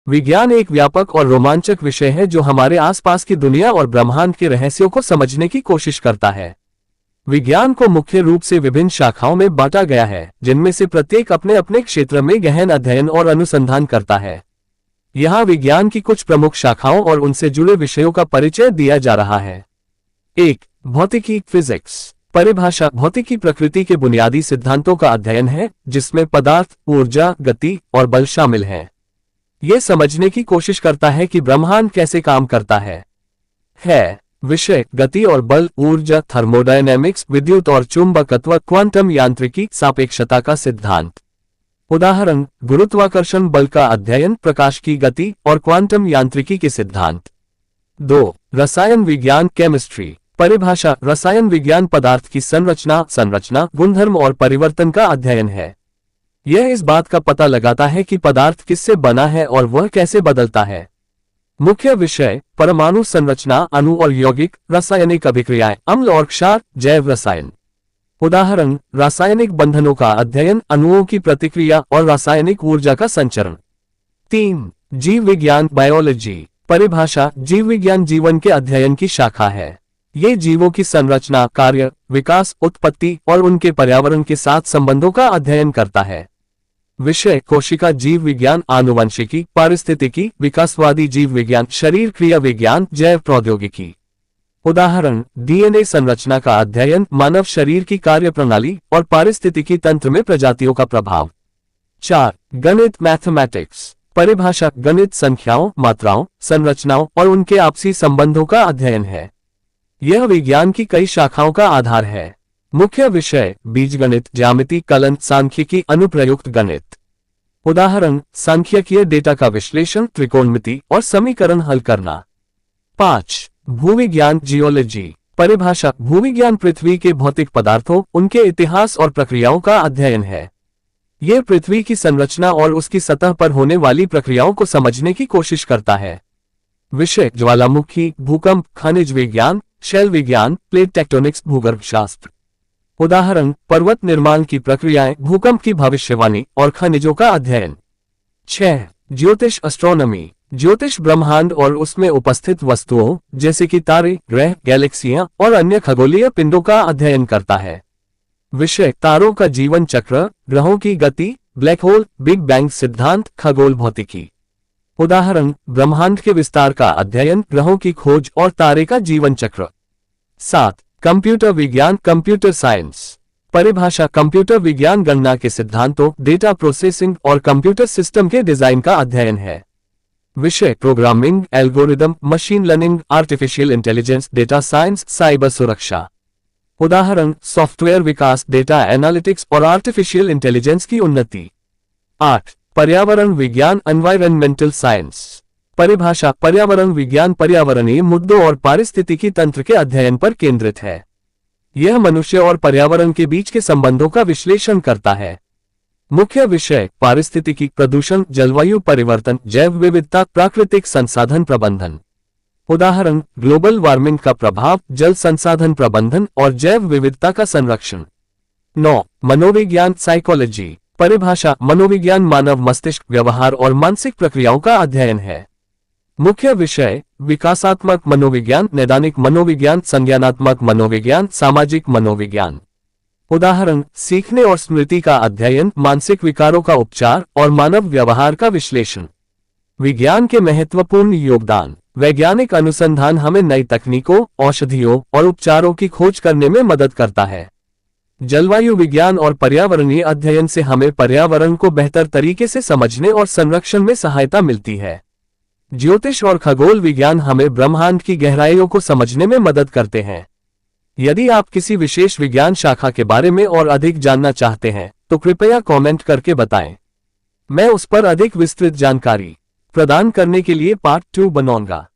विज्ञान एक व्यापक और रोमांचक विषय है जो हमारे आसपास की दुनिया और ब्रह्मांड के रहस्यों को समझने की कोशिश करता है। विज्ञान को मुख्य रूप से विभिन्न शाखाओं में बांटा गया है, जिनमें से प्रत्येक अपने अपने क्षेत्र में गहन अध्ययन और अनुसंधान करता है। यहाँ विज्ञान की कुछ प्रमुख शाखाओं और उनसे जुड़े विषयों का परिचय दिया जा रहा है। 1. भौतिकी फिजिक्स। परिभाषा। भौतिकी प्रकृति के बुनियादी सिद्धांतों का अध्ययन है, जिसमें पदार्थ, ऊर्जा, गति और बल शामिल हैं। यह समझने की कोशिश करता है कि ब्रह्मांड कैसे काम करता है। विषय: गति और बल, ऊर्जा, थर्मोडायनेमिक्स, विद्युत और चुंबकत्व, क्वांटम यांत्रिकी, सापेक्षता का सिद्धांत। उदाहरण: गुरुत्वाकर्षण बल का अध्ययन, प्रकाश की गति और क्वांटम यांत्रिकी के सिद्धांत। 2. रसायन विज्ञान केमिस्ट्री। परिभाषा। रसायन विज्ञान पदार्थ की संरचना, गुणधर्म और परिवर्तन का अध्ययन है। यह इस बात का पता लगाता है कि पदार्थ किससे बना है और वह कैसे बदलता है। मुख्य विषय: परमाणु संरचना, अणु और यौगिक, रासायनिक अभिक्रियाएं, अम्ल और क्षार, जैव रसायन। उदाहरण: रासायनिक बंधनों का अध्ययन, अणुओं की प्रतिक्रिया और रासायनिक ऊर्जा का संचरण। 3. जीव विज्ञान बायोलॉजी। परिभाषा। जीव विज्ञान जीवन के अध्ययन की शाखा है। ये जीवों की संरचना, कार्य, विकास, उत्पत्ति और उनके पर्यावरण के साथ संबंधों का अध्ययन करता है। विषय: कोशिका जीव विज्ञान, आनुवंशिकी, पारिस्थितिकी, विकासवादी जीव विज्ञान, शरीर क्रिया विज्ञान, जैव प्रौद्योगिकी। उदाहरण: डीएनए संरचना का अध्ययन, मानव शरीर की कार्यप्रणाली और पारिस्थितिकी तंत्र में प्रजातियों का प्रभाव। 4. गणित मैथमेटिक्स। परिभाषा। गणित संख्याओं, मात्राओं, संरचनाओं और उनके आपसी संबंधों का अध्ययन है। यह विज्ञान की कई शाखाओं का आधार है। मुख्य विषय: बीजगणित, ज्यामिति, कलन, सांख्यिकी, अनुप्रयुक्त गणित। उदाहरण: सांख्यिकीय डेटा का विश्लेषण, त्रिकोणमिति और समीकरण हल करना। 5. भूविज्ञान जियोलॉजी। परिभाषा। भूविज्ञान पृथ्वी के भौतिक पदार्थों, उनके इतिहास और प्रक्रियाओं का अध्ययन है। यह पृथ्वी की संरचना और उसकी सतह पर होने वाली प्रक्रियाओं को समझने की कोशिश करता है। विषय: ज्वालामुखी, भूकंप, खनिज विज्ञान, शैल विज्ञान, प्लेट टेक्टोनिक्स, भूगर्भशास्त्र। उदाहरण: पर्वत निर्माण की प्रक्रियाएं, भूकंप की भविष्यवाणी और खनिजों का अध्ययन। 6. ज्योतिष एस्ट्रोनॉमी। ज्योतिष ब्रह्मांड और उसमें उपस्थित वस्तुओं जैसे कि तारे, ग्रह, गैलेक्सियां और अन्य खगोलीय पिंडों का अध्ययन करता है। विषय: तारों का जीवन चक्र, ग्रहों की गति, ब्लैक होल, बिग बैंग सिद्धांत, खगोल भौतिकी। उदाहरण: ब्रह्मांड के विस्तार का अध्ययन, ग्रहों की खोज और तारे का जीवन चक्र। 7. कंप्यूटर विज्ञान कंप्यूटर साइंस। परिभाषा। कंप्यूटर विज्ञान गणना के सिद्धांतों, डेटा प्रोसेसिंग और कंप्यूटर सिस्टम के डिजाइन का अध्ययन है। विषय: programming, algorithm, machine learning, artificial intelligence, data science, cyber सुरक्षा। उदाहरण: सॉफ्टवेयर विकास, डेटा एनालिटिक्स और आर्टिफिशियल इंटेलिजेंस की उन्नति। 8. पर्यावरण विज्ञान एनवायरनमेंटल साइंस। परिभाषा। पर्यावरण विज्ञान पर्यावरणीय मुद्दों और पारिस्थितिकी तंत्र के अध्ययन पर केंद्रित है। यह मनुष्य और पर्यावरण के बीच के संबंधों का विश्लेषण करता है। मुख्य विषय: पारिस्थितिकी, प्रदूषण, जलवायु परिवर्तन, जैव विविधता, प्राकृतिक संसाधन प्रबंधन। उदाहरण: ग्लोबल वार्मिंग का प्रभाव, जल संसाधन प्रबंधन और जैव विविधता का संरक्षण। 9. मनोविज्ञान साइकोलॉजी। परिभाषा। मनोविज्ञान मानव मस्तिष्क, व्यवहार और मानसिक प्रक्रियाओं का अध्ययन है। मुख्य विषय: विकासात्मक मनोविज्ञान, नैदानिक मनोविज्ञान, संज्ञानात्मक मनोविज्ञान, सामाजिक मनोविज्ञान। उदाहरण: सीखने और स्मृति का अध्ययन, मानसिक विकारों का उपचार और मानव व्यवहार का विश्लेषण। विज्ञान के महत्वपूर्ण योगदान। वैज्ञानिक अनुसंधान हमें नई तकनीकों, औषधियों और उपचारों की खोज करने में मदद करता है। जलवायु विज्ञान और पर्यावरणीय अध्ययन से हमें पर्यावरण को बेहतर तरीके से समझने और संरक्षण में सहायता मिलती है। ज्योतिष और खगोल विज्ञान हमें ब्रह्मांड की गहराइयों को समझने में मदद करते हैं। यदि आप किसी विशेष विज्ञान शाखा के बारे में और अधिक जानना चाहते हैं, तो कृपया कमेंट करके बताएं। मैं उस पर अधिक विस्तृत जानकारी प्रदान करने के लिए पार्ट 2 बनाऊंगा।